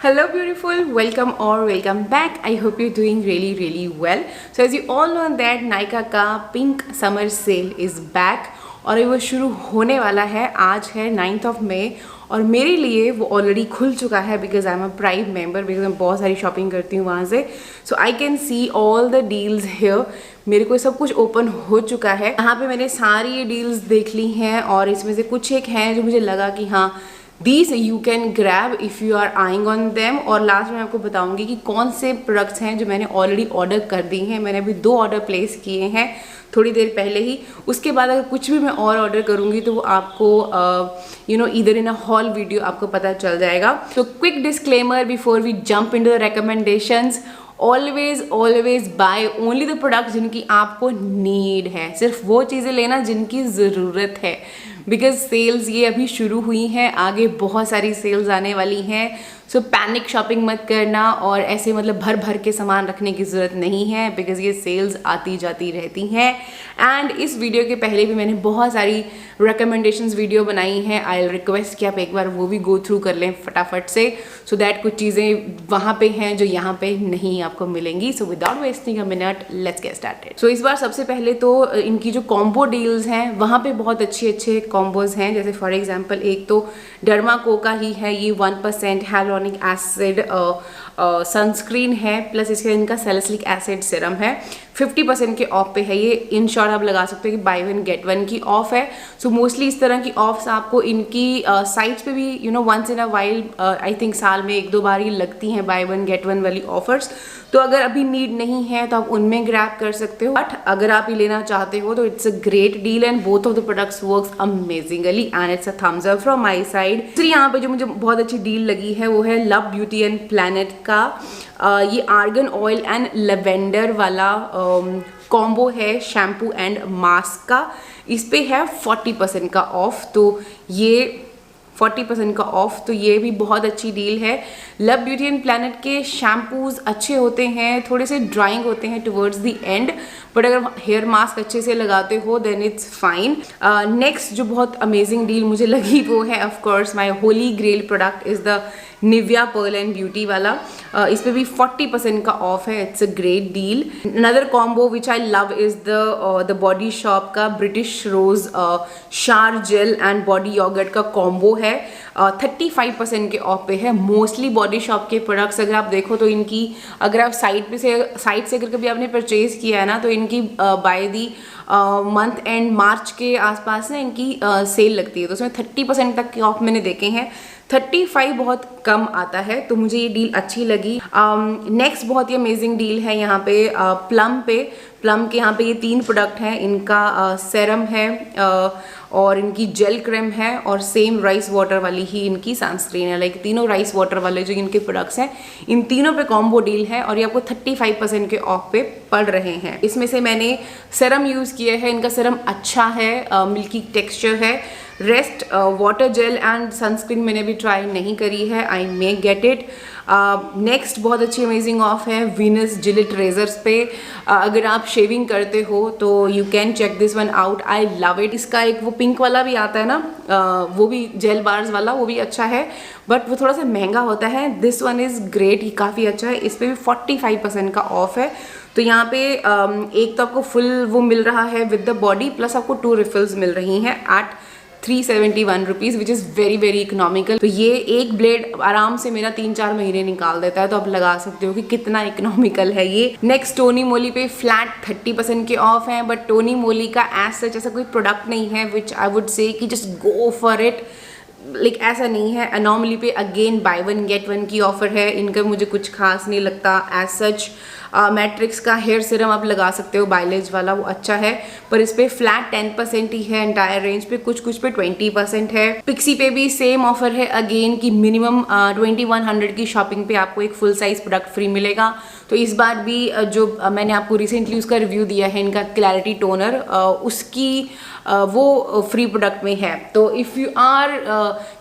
Hello beautiful, welcome or welcome back. I hope you're doing really well. So as you all know that Nykaa का pink summer sale is back और वो शुरू होने वाला है। आज है 9th of May और मेरे लिए वो ऑलरेडी खुल चुका है because I am a prime member, because मैं बहुत सारी शॉपिंग करती हूँ वहाँ से। So I can see all the deals here. मेरे को सब कुछ ओपन हो चुका है। यहाँ पे मैंने सारी ये डील्स देख ली हैं और इसमें से कुछ एक हैं जो मुझे लगा कि हाँ These you can grab if you are eyeing on them। और लास्ट में आपको बताऊंगी कि कौन से प्रोडक्ट्स हैं जो मैंने ऑलरेडी ऑर्डर कर दी हैं। मैंने अभी 2 ऑर्डर प्लेस किए हैं थोड़ी देर पहले ही। उसके बाद अगर कुछ भी मैं और ऑर्डर करूंगी तो वो आपको either in a whole video आपको पता चल जाएगा। तो quick disclaimer before we jump into the recommendations, always buy only the products जिनकी आपको नीड है। सिर्फ वो चीज़ें लेना जिनकी ज़रूरत है, बिकॉज सेल्स ये अभी शुरू हुई हैं, आगे बहुत सारी सेल्स आने वाली हैं। सो पैनिक शॉपिंग मत करना और ऐसे मतलब भर के सामान रखने की ज़रूरत नहीं है, बिकॉज ये सेल्स आती जाती रहती हैं। एंड इस वीडियो के पहले भी मैंने बहुत सारी रिकमेंडेशंस वीडियो बनाई हैं। आई रिक्वेस्ट कि आप एक बार वो भी गो थ्रू कर लें फटाफट से, सो दैट कुछ चीज़ें वहाँ पे हैं जो यहाँ पे नहीं आपको मिलेंगी। So without wasting a minute let's get started. So इस बार सबसे पहले तो इनकी जो कॉम्बो डील्स हैं वहाँ पे बहुत अच्छे कॉम्बोज हैं। जैसे फॉर एग्जाम्पल एक तो डर्माको का ही है, ये 1% hyaluronic एसिड सनस्क्रीन है, प्लस इसके इनका सैलिसिलिक एसिड सिरम है। 50% के ऑफ पे है ये। इन शॉर्ट आप लगा सकते हो कि बाय 1 गेट 1 की ऑफ है। सो मोस्टली इस तरह की ऑफ्स आपको इनकी साइट्स पे भी once in a while I think साल में 1-2 बार ही लगती हैं बाय 1 गेट 1 वाली ऑफर्स। तो अगर अभी नीड नहीं है तो आप उनमें ग्रैब कर सकते हो, बट अगर आप ये लेना चाहते हो तो it's a great deal and both of the products works amazingly and it's a thumbs up from my side. दूसरी यहाँ पे जो मुझे बहुत अच्छी डील लगी है वो है लव ब्यूटी एंड प्लैनेट का ये आर्गन ऑयल एंड लेवेंडर वाला कॉम्बो है शैम्पू एंड मास्क का। इस पे है 40% का ऑफ, तो ये 40% का ऑफ, तो ये भी बहुत अच्छी डील है। लव ब्यूटी एंड प्लैनेट के शैम्पूज अच्छे होते हैं, थोड़े से ड्राइंग होते हैं टुवर्ड्स द एंड, बट अगर हेयर मास्क अच्छे से लगाते हो देन इट्स फाइन। नेक्स्ट जो बहुत अमेजिंग डील मुझे लगी वो है of course my holy grail product is the Nivea pearl and beauty वाला। इस पे भी 40% का ऑफ है। It's a great deal. Another combo which I love is the Body Shop का British rose shower gel and body yogurt का combo है। 35% के ऑफ पे है। मोस्टली बॉडी शॉप के प्रोडक्ट्स अगर आप देखो तो इनकी, अगर आप साइट से अगर कभी आपने परचेज किया है ना तो इनकी बाय दी मंथ एंड मार्च के आसपास ना इनकी सेल लगती है, तो उसमें 30% तक के ऑफ मैंने देखे हैं। 35 बहुत कम आता है, तो मुझे ये डील अच्छी लगी। नेक्स्ट बहुत ही अमेजिंग डील है यहाँ पे प्लम के यहाँ पे ये 3 प्रोडक्ट हैं। इनका सेरम है और इनकी जेल क्रीम है और सेम राइस वाटर वाली ही इनकी सनस्क्रीन है। लाइक तीनों राइस वाटर वाले जो इनके प्रोडक्ट्स हैं इन तीनों पे कॉम्बो डील है और ये आपको 35% के ऑफ पे पड़ रहे हैं। इसमें से मैंने सेरम यूज़ किया है, इनका सेरम अच्छा है, मिल्की टेक्सचर है। Rest water gel and sunscreen मैंने भी ट्राई नहीं करी है, I may get it. Next बहुत अच्छी अमेजिंग ऑफ है वीनस जिलेट रेजर्स पे। अगर आप शेविंग करते हो तो you can check this one out, I love it. इसका एक वो पिंक वाला भी आता है ना, वो भी जेल बार्स वाला, वो भी अच्छा है, बट वो थोड़ा सा महंगा होता है। दिस वन इज़ ग्रेट, ये काफ़ी अच्छा है। इस पर भी 45% का ऑफ है। तो यहाँ पे एक तो आपको फुल वो मिल रहा है विद द बॉडी, प्लस आपको 2 रिफिल्स मिल रही हैं at 371 rupees which is very economical. तो ये एक ब्लेड आराम से मेरा 3-4 महीने निकाल देता है, तो आप लगा सकते हो कि कितना इकोनॉमिकल है ये। नेक्स्ट टोनी मोली पे फ्लैट 30% के ऑफ हैं, बट टोनी मोली का एज सच ऐसा कोई प्रोडक्ट नहीं है विच आई वुड से कि just go for it, like ऐसा नहीं है। अनॉमली पे अगेन बाय 1 गेट 1 की ऑफर है। इनका मुझे कुछ खास नहीं लगता एज सच। मैट्रिक्स का हेयर सीरम आप लगा सकते हो बाइलेज वाला, वो अच्छा है, पर इस पे फ्लैट 10% ही है एंटायर रेंज पे, कुछ पे 20% है। पिक्सी पे भी सेम ऑफर है अगेन कि मिनिमम 2100 की शॉपिंग पे आपको एक फुल साइज प्रोडक्ट फ्री मिलेगा। तो इस बार भी जो मैंने आपको रिसेंटली उसका रिव्यू दिया है इनका क्लैरिटी टोनर, उसकी वो फ्री प्रोडक्ट में है। तो इफ़ यू आर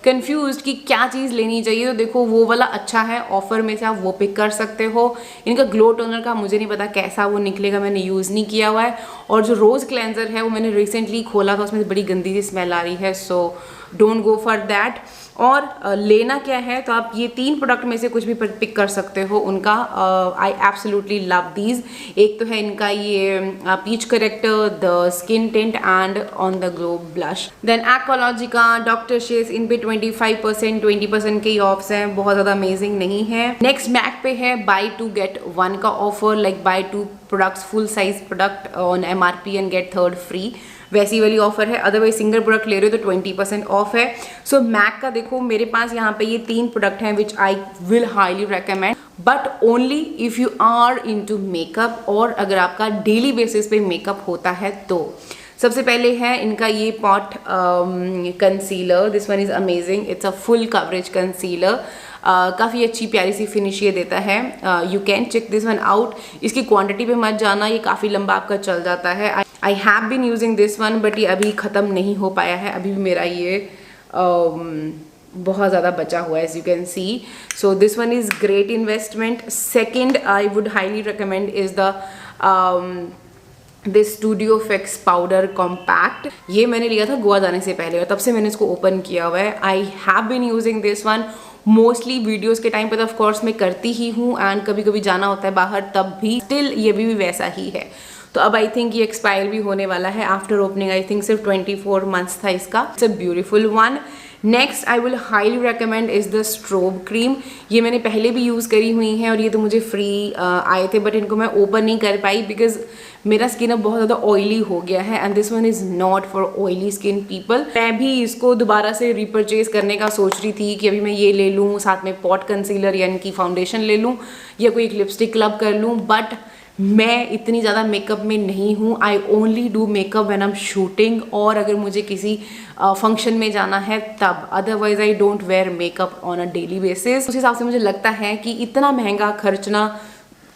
कंफ्यूज कि क्या चीज़ लेनी चाहिए तो देखो वो वाला अच्छा है, ऑफर में से आप वो पिक कर सकते हो। इनका ग्लो टोनर का मुझे नहीं पता कैसा वो निकलेगा, मैंने यूज़ नहीं किया हुआ है। और जो रोज़ क्लेंजर है वो मैंने रिसेंटली खोला था, उसमें बड़ी गंदी सी स्मेल आ रही है। So don't go for that. और लेना क्या है, तो आप ये 3 प्रोडक्ट में से कुछ भी पिक कर सकते हो उनका। I absolutely love these. एक तो है इनका ये peach character, the skin tint and on the glow blush. Then Aqualogica, doctor शेस, इन पे 25% 20% के ऑफ्स हैं, बहुत ज़्यादा अमेजिंग नहीं है। नेक्स्ट मैक पे है बाय 2 गेट 1 का offer, like buy 2 products full size product on MRP and get 3rd free, वैसी वाली ऑफर है। अदरवाइज सिंगल प्रोडक्ट ले रहे हो तो 20% ऑफ है। सो मैक का देखो मेरे पास यहाँ पे ये 3 प्रोडक्ट हैं which I will highly recommend, but only if you are into makeup, और अगर आपका डेली बेसिस पे मेकअप होता है तो। सबसे पहले है इनका ये pot concealer, this one is amazing, it's a full coverage concealer, काफ़ी अच्छी प्यारी सी फिनिश ये देता है। You can check this one out. इसकी क्वांटिटी पे मत जाना, ये काफ़ी लंबा आपका चल जाता है। I have been using this one, but ये अभी ख़त्म नहीं हो पाया है, अभी भी मेरा ये बहुत ज़्यादा बचा हुआ है, as you can see. So this one is great investment. Second I would highly recommend is the this studio fix powder compact. ये मैंने लिया था गोवा जाने से पहले और तब से मैंने इसको ओपन किया हुआ है। I have been using this one mostly videos के टाइम पर, तो ऑफकोर्स मैं करती ही हूँ, एंड कभी कभी जाना होता है बाहर तब भी, स्टिल ये भी वैसा ही है। तो अब आई थिंक ये एक्सपायर भी होने वाला है आफ्टर ओपनिंग। आई थिंक सिर्फ 24 मंथ्स था इसका। It's a beautiful one. Next I will highly recommend is the strobe cream. ये मैंने पहले भी यूज़ करी हुई हैं और ये तो मुझे फ्री आए थे, बट इनको मैं ओपन नहीं कर पाई बिकॉज मेरा स्किन अब बहुत ज़्यादा ऑयली हो गया है, and this one is not for oily skin people. मैं भी इसको दोबारा से रिपर्चेज करने का सोच रही थी कि अभी मैं ये ले लूँ, साथ में पॉट कंसीलर या इनकी फाउंडेशन ले लूँ, या कोई एक लिपस्टिक क्लब कर लूँ, बट मैं इतनी ज़्यादा मेकअप में नहीं हूँ। I only do makeup when I am shooting, और अगर मुझे किसी फंक्शन में जाना है तब, otherwise I don't wear makeup on a daily basis. उस हिसाब से मुझे लगता है कि इतना महंगा खर्चना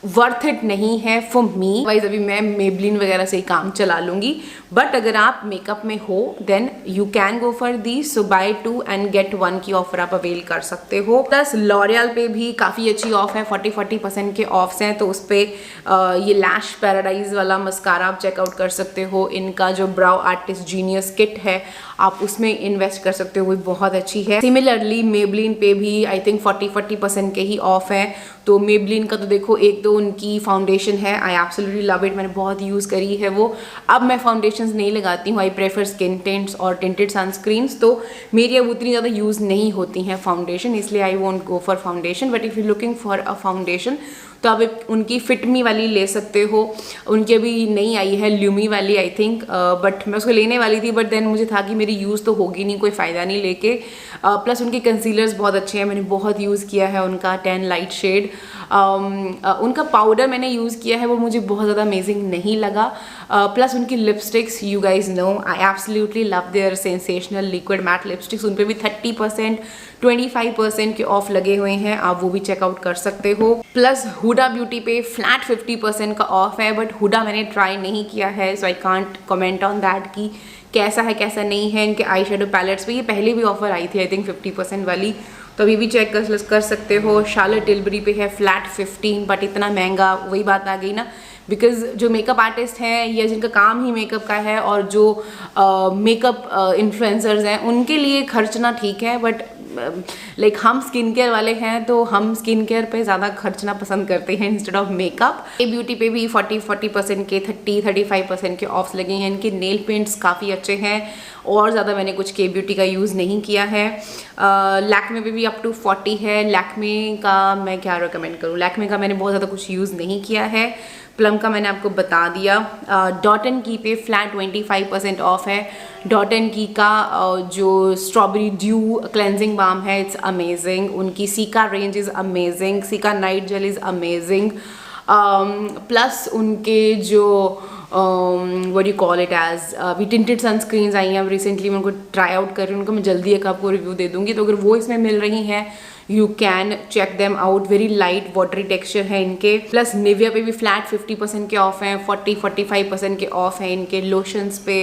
वर्थ इट नहीं है फॉर मी। वाइज अभी मैं मेबलिन वगैरह से ही काम चला लूँगी, बट अगर आप मेकअप में हो then you can go for the. So buy 2 and get 1 की ऑफर आप अवेल कर सकते हो। प्लस लॉरियल पे भी काफ़ी अच्छी ऑफ है, 40% के ऑफ्स हैं, तो उस पर ये लैश पैराडाइज वाला मस्कारा आप चेकआउट कर सकते हो। इनका जो ब्राउ आर्टिस्ट जीनियस किट है आप उसमें इन्वेस्ट कर सकते हो, वो बहुत अच्छी है। सिमिलरली मेबलिन पे भी आई थिंक 40% के ही ऑफ है। तो मेबलिन का तो देखो, एक तो उनकी फाउंडेशन है, आई एब्सोल्युटली लव इट, मैंने बहुत यूज़ करी है वो। अब मैं फाउंडेशंस नहीं लगाती हूँ, आई प्रेफर स्किन टिंट्स और टिंटेड सनस्क्रीन्स, तो मेरी अब उतनी ज़्यादा यूज़ नहीं होती हैं फाउंडेशन, इसलिए I won't go for foundation. But if you looking for a foundation तो आप उनकी फिटमी वाली ले सकते हो। उनकी अभी नई आई है ल्यूमी वाली आई थिंक, बट मैं उसको लेने वाली थी, बट देन मुझे था कि मेरी यूज़ तो होगी नहीं, कोई फ़ायदा नहीं लेके। प्लस उनके कंसीलर्स बहुत अच्छे हैं, मैंने बहुत यूज़ किया है उनका टैन लाइट शेड। उनका पाउडर मैंने यूज़ किया है, वो मुझे बहुत ज़्यादा अमेजिंग नहीं लगा। प्लस उनकी lipsticks, you guys know I absolutely love their sensational liquid matte lipsticks. उन पर भी 30% 25% के ऑफ लगे हुए हैं, आप वो भी चेकआउट कर सकते हो। प्लस हुडा ब्यूटी पे फ्लैट 50% का ऑफ है, बट हुडा मैंने ट्राई नहीं किया है, so I can't comment on that कि कैसा है कैसा नहीं है। इनके आई शेडो पैलेट्स पे ये पहले भी ऑफर आई थी आई थिंक 50% वाली, तो अभी भी चेक कर सकते हो। शार्लोट टिल्बरी पे है फ्लैट 15, बट इतना महंगा, वही बात आ गई ना, बिकॉज जो मेकअप आर्टिस्ट हैं या जिनका काम ही मेकअप का है और जो मेकअप इन्फ्लुएंसर्स हैं उनके लिए खर्चना ठीक है, बट लाइक हम स्किन केयर वाले हैं तो हम स्किन केयर पे ज़्यादा खर्चना पसंद करते हैं इंस्टेड ऑफ मेकअप। के ब्यूटी पे भी 40% के 30-35% के ऑफ्स लगे हैं। इनके नेल पेंट्स काफ़ी अच्छे हैं, और ज़्यादा मैंने कुछ के ब्यूटी का यूज़ नहीं किया है। लैक्मे पे भी अप टू 40 है। लैक्मे का मैं क्या रिकमेंड करूँ, लैक्मे का मैंने बहुत ज़्यादा कुछ यूज़ नहीं किया है। प्लम का मैंने आपको बता दिया। डॉट एंड की पे फ्लैट 25% ऑफ है। डॉट एंड की का जो स्ट्रॉबेरी ड्यू क्लेंजिंग बाम है, इट्स अमेजिंग। उनकी cica range is amazing, cica night gel is amazing. Plus उनके जो व्हाट यू कॉल इट एज अभी टिंटेड सनस्क्रीन्स आई हैं, अब रिसेंटली मैं उनको ट्राई आउट कर रही हूँ, उनको मैं जल्दी एक आपको रिव्यू दे दूँगी, तो अगर वो इसमें मिल रही हैं you can check them out. Very light watery texture है इनके। प्लस निविया पे भी फ्लैट 50% के ऑफ हैं, 40-45% के ऑफ हैं इनके लोशंस पे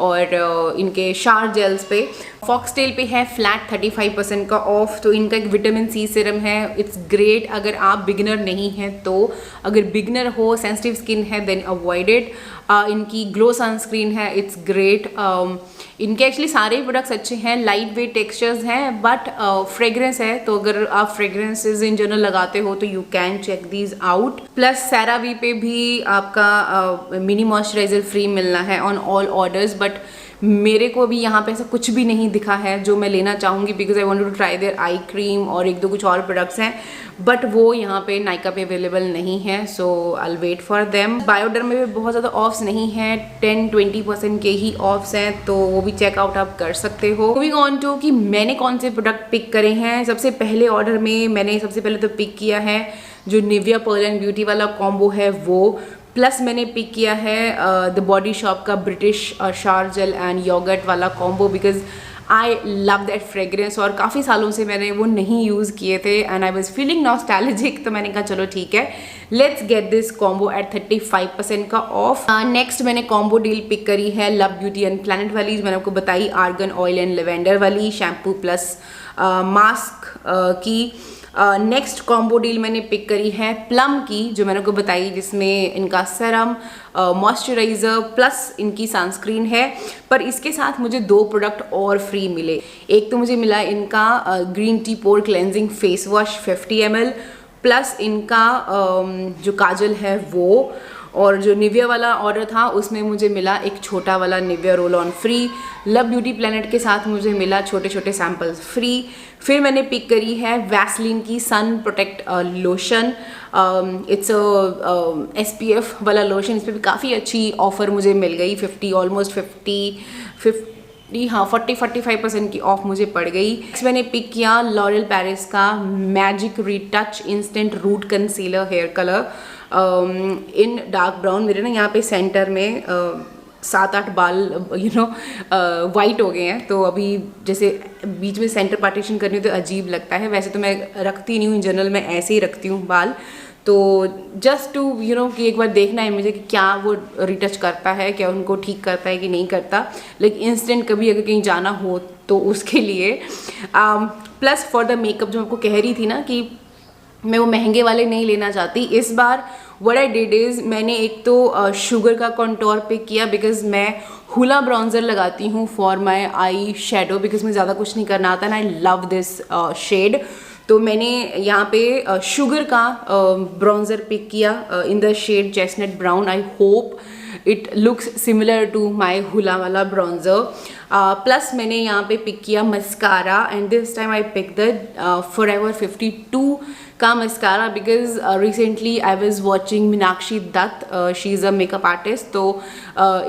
और इनके शार जेल्स पे। फॉक्सटेल पे है फ्लैट 35% का ऑफ। तो इनका एक विटामिन सी सीरम है, इट्स ग्रेट अगर आप बिगिनर नहीं हैं तो। अगर बिगिनर हो, सेंसिटिव स्किन है, देन अवॉइड इट। इनकी ग्लो सनस्क्रीन है, इट्स ग्रेट। इनके एक्चुअली सारे ही प्रोडक्ट्स अच्छे हैं, लाइट वेट टेक्सचर्स हैं, बट फ्रेग्रेंस है तो अगर आप फ्रेग्रेंसेज इन जनरल लगाते हो तो you can check these out. Plus CeraVe पे भी आपका मिनी मॉइस्चराइजर फ्री मिलना है ऑन ऑल ऑर्डर्स, बट मेरे को अभी यहाँ पे ऐसा कुछ भी नहीं दिखा है जो मैं लेना चाहूँगी, because I want to try their eye cream और एक दो कुछ और प्रोडक्ट्स हैं, बट वो यहाँ पे नायका पे अवेलेबल नहीं है, so I wait for them. बायोडर्म में भी बहुत ज़्यादा ऑफ्स नहीं है, 10-20% के ही ऑफ्स हैं, तो वो भी चेकआउट आप कर सकते हो। मूविंग ऑन टू कि मैंने कौन से प्रोडक्ट पिक करे हैं। सबसे पहले ऑर्डर में मैंने सबसे पहले तो पिक किया है जो निविया पर्ल एंड ब्यूटी वाला कॉम्बो है वो, प्लस मैंने पिक किया है द बॉडी शॉप का ब्रिटिश शार जेल एंड योगर्ट वाला combo, because I love that fragrance और काफ़ी सालों से मैंने वो नहीं यूज़ किए थे and I was feeling nostalgic, तो मैंने कहा चलो ठीक है, let's get this combo at 35% का ऑफ। नेक्स्ट मैंने कॉम्बो डील पिक करी है लव ब्यूटी एंड प्लैनेट वाली, मैंने आपको बताई आर्गन ऑयल एंड लेवेंडर वाली, शैम्पू प्लस मास्क की। नेक्स्ट कॉम्बो डील मैंने पिक करी है प्लम की, जो मैंने आपको बताई, जिसमें इनका सेरम मॉइस्चराइज़र प्लस इनकी सनस्क्रीन है, पर इसके साथ मुझे 2 प्रोडक्ट और फ्री मिले। एक तो मुझे मिला इनका green tea pore cleansing face wash 50 ml, plus इनका जो काजल है वो, और जो निविया वाला ऑर्डर था उसमें मुझे मिला एक छोटा वाला Nivea roll on free. Love beauty planet के साथ मुझे मिला छोटे छोटे सैम्पल्स फ्री। फिर मैंने पिक करी है वैसलीन की सन प्रोटेक्ट लोशन, इट्स SPF वाला लोशन, इस पर भी काफ़ी अच्छी ऑफ़र मुझे मिल गई, 40-45% की ऑफ मुझे पड़ गई। नेक्स्ट मैंने पिक किया लॉरियल पेरिस का magic retouch instant root concealer hair colour in dark brown. मेरे ना यहाँ पे सेंटर में 7-8 बाल वाइट हो गए हैं, तो अभी जैसे बीच में सेंटर पार्टीशन करनी हो तो अजीब लगता है। वैसे तो मैं रखती नहीं हूँ, इन जनरल मैं ऐसे ही रखती हूँ बाल, तो जस्ट टू कि एक बार देखना है मुझे कि क्या वो रिटच करता है, क्या उनको ठीक करता है कि नहीं करता, लेकिन इंस्टेंट कभी अगर कहीं जाना हो तो उसके लिए। प्लस फॉर द मेकअप, जो मैं आपको कह रही थी ना कि मैं वो महंगे वाले नहीं लेना चाहती, इस बार व्हाट आई डिड इज़ मैंने एक तो शुगर का कॉन्टोर पिक किया, बिकॉज मैं हुला ब्राउन्जर लगाती हूँ for my eyeshadow, because मुझे ज़्यादा कुछ नहीं करना आता and I love this shade. तो मैंने यहाँ पे शुगर का ब्राउन्जर पिक किया in the shade chestnut brown. I hope it looks similar to my Hoola वाला ब्राउन्जर। प्लस मैंने यहाँ पे पिक किया mascara, and this time I pick the Forever 52 का mascara, because recently I was watching Meenakshi Dutt, she is a makeup artist, तो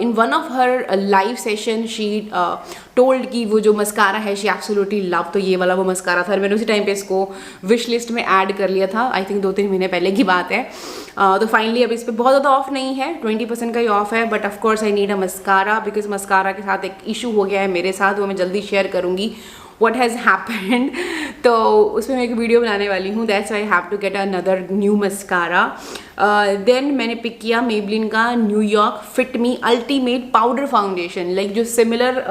in one of her live session she told कि वो जो मस्कारा है शी एब्सोल्युटली लव, तो ये वाला वो मस्कारा था, मैंने उसी टाइम पे इसको विश लिस्ट में ऐड कर लिया था, आई थिंक 2-3 महीने पहले की बात है। तो फाइनली अभी इस पर बहुत ज़्यादा ऑफ नहीं है, 20% का ही ऑफ है, but of course I need a mascara, because mascara के साथ एक इशू हो गया है मेरे साथ, वो मैं जल्दी शेयर करूँगी what has happened, तो उसमें मैं एक वीडियो बनाने वाली हूँ, that's I have to get another new mascara. Then मैंने पिक किया मेबलिन का New York fit me ultimate powder foundation, like जो सिमिलर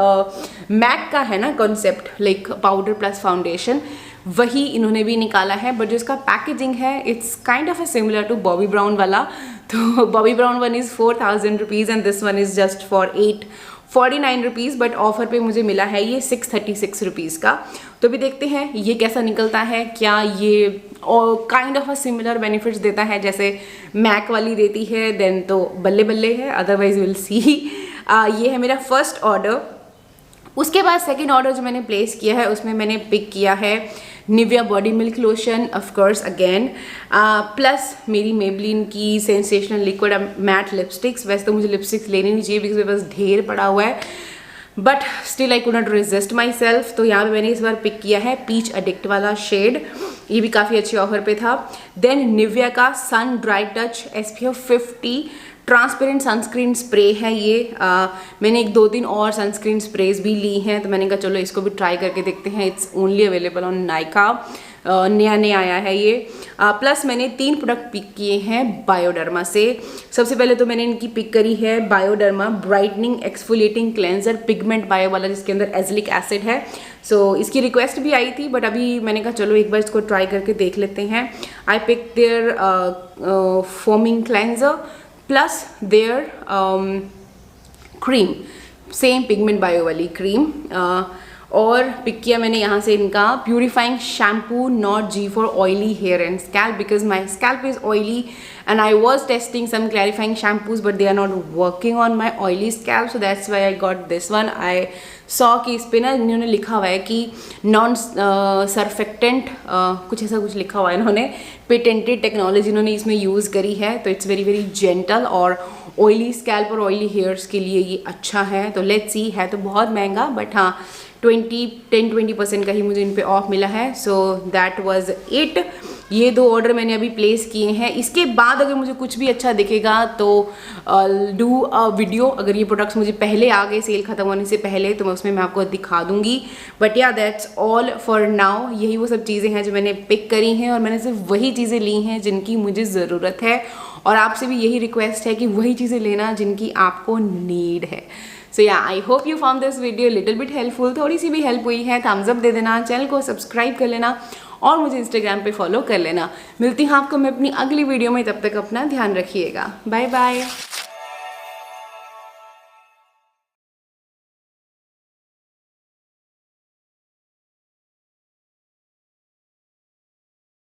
मैक का है ना concept, like powder plus foundation, वही इन्होंने भी निकाला है, बट जो इसका पैकेजिंग है it's kind of a similar to Bobbi Brown वाला। तो Bobbi Brown one is 4,000 rupees and this one is just for 849 rupees, but offer पे मुझे मिला है ये 636 रुपीज़ का। तो भी देखते हैं ये कैसा निकलता है, क्या ये kind of a similar benefits देता है जैसे मैक वाली देती है, देन तो बल्ले बल्ले है, अदरवाइज विल सी। ये है मेरा फर्स्ट ऑर्डर। उसके बाद सेकेंड ऑर्डर जो मैंने प्लेस किया है उसमें मैंने पिक किया है Nivea body milk lotion, of course again, plus मेरी मेबलिन की सेंसेशनल लिक्विड मैट लिपस्टिक्स। वैसे तो मुझे लिपस्टिक्स लेनी नहीं चाहिए बिकॉज मेरे पास ढेर पड़ा हुआ है, but still I could not resist my self, तो यहाँ पे मैंने इस बार पिक किया है पीच अडिक्ट वाला शेड, ये भी काफ़ी अच्छे ऑफर पे था। देन निविया का sun dry touch SPF 50 transparent sunscreen spray है ये। मैंने 1-2-3 और सनस्क्रीन स्प्रेज भी ली हैं, तो मैंने कहा चलो इसको भी ट्राई करके देखते हैं। It's only available on Nykaa, नया आया है ये। प्लस मैंने 3 प्रोडक्ट पिक किए हैं बायोडर्मा से। सबसे पहले तो मैंने इनकी पिक करी है Bioderma brightening exfoliating cleanser pigment bio वाला, जिसके अंदर एजिलिक एसिड है। सो इसकी रिक्वेस्ट भी आई थी, बट अभी मैंने कहा चलो एक बार इसको ट्राई करके देख लेते हैं। I pick their foaming cleanser plus their cream. Same pigment bio वाली क्रीम। और पिक किया मैंने यहाँ से इनका प्यूरिफाइंग शैम्पू नॉट जी for oily hair and scalp, because my scalp is oily and I was testing some clarifying shampoos but they are not working on my oily scalp, so that's why I got this one. I saw कि इस पे ना इन्होंने लिखा हुआ है कि non surfactant कुछ ऐसा कुछ लिखा हुआ है, इन्होंने पेटेंटेड टेक्नोलॉजी इन्होंने इसमें यूज़ करी है, तो इट्स वेरी वेरी जेंटल और ऑयली स्कैल्प और ऑयली हेयर्स के लिए ये अच्छा है। तो लेट्स सी, है तो बहुत महंगा बट हाँ 10-20% का ही मुझे इन पे ऑफ मिला है। So that was it. ये 2 ऑर्डर मैंने अभी प्लेस किए हैं। इसके बाद अगर मुझे कुछ भी अच्छा दिखेगा तो डू अ वीडियो। अगर ये प्रोडक्ट्स मुझे पहले आ गए सेल ख़त्म होने से पहले तो मैं उसमें मैं आपको दिखा दूंगी। बट या दैट्स ऑल फॉर नाउ। यही वो सब चीज़ें हैं जो मैंने पिक करी हैं और मैंने सिर्फ वही चीज़ें ली हैं जिनकी मुझे ज़रूरत है, और आपसे भी यही रिक्वेस्ट है कि वही चीज़ें लेना जिनकी आपको नीड है। सो या I hope you found this video little bit helpful. थोड़ी सी भी हेल्प हुई है थम्स अप दे देना, चैनल को सब्सक्राइब कर लेना और मुझे इंस्टाग्राम पे फॉलो कर लेना। मिलती हूँ आपको मैं अपनी अगली वीडियो में, तब तक अपना ध्यान रखिएगा। Bye bye.